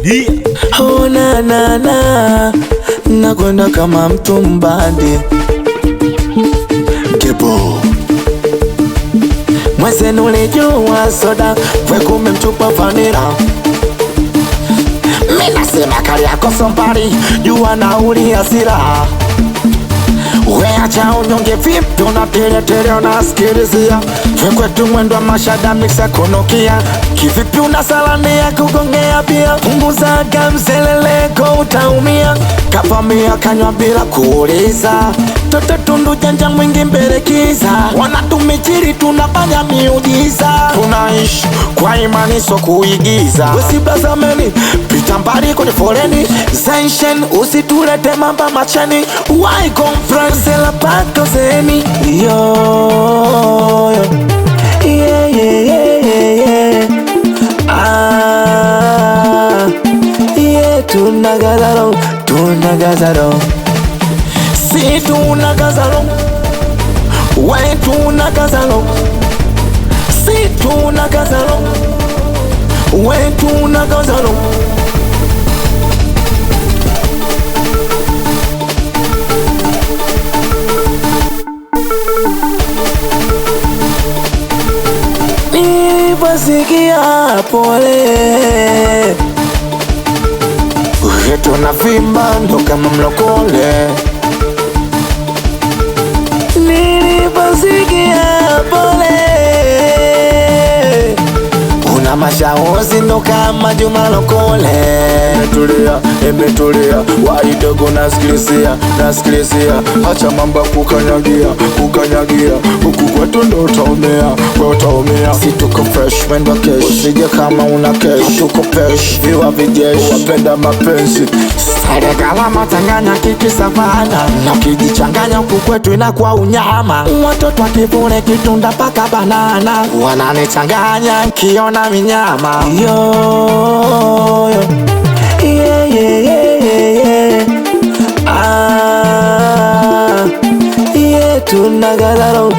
Oh na na na, nakwenda kama mtu mbandi. Kebo mwezenu ulijua soda we kumemtupa vanila. Mina sema kari yako sombari, jua nauli hasira. Weacha unyonge vipi unatele unasikilizia. Kwetu mwendo wa mashada mixa kunukia. Kivipi unasalania kugongea bia. Punguza gamzeleleko utaumia. Kavamia kanywa bila kuuliza. Toto tundu janja mwingi mbele kiza. Wanatumichiri tunafanya miujiza. Tunaishi kwa imani so kuigiza. Wesi blazameni pita mbali kwenye foleni. Zenshen usitulete mamba machani. Why conference la pato zeni. Yo yeah yeah yeah yeah. Ah yeah, tunagazaro si tunagazaro. We tunagazaro si tunagazaro. We tunagazaro. Nipasikia pole uhetu na vimba ndo kama mlokole. Nipasikia pole una mashaozi ndo kama Juma Lokole. Emetulia waidogo nasikilizia. Hacha mamba kukanyagia huku kwetu ndo utaumia. Si tuko fresh wendo kesh, usije kama una kesh. Tuko pesh viwa videsh, wapenda mapenzi. Sare kalama tanganya kiki savana. Na kijichanganya huku kwetu inakuwa unyama. Watoto wakivune kitunda paka banana. Wananichanganya kiona minyama. Yo yeah yeah yeah yeah. Ah yeah, tunagazaro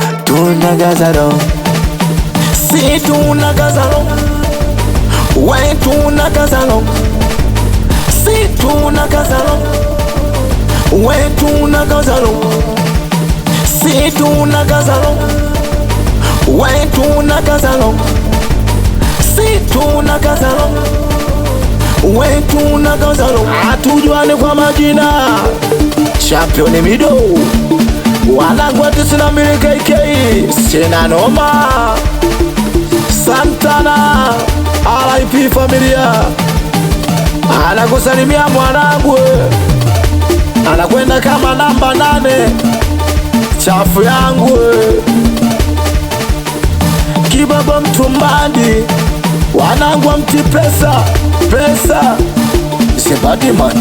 si tunagazaro. We tunagazaro si tunagazaro. We tunagazaro si tunagazaro. We tunagazaro si tunagazaro. We tunagazaro. Atujuane kwa majina. Champion Mido wanagwati sina mbili KK. Sina noma Santana RIP familia. Anakusalimia mwanangu, anakwenda kama namba 8 chafu yangu. Kibaba mtumbandi wanangu mti pesa Zebadi man.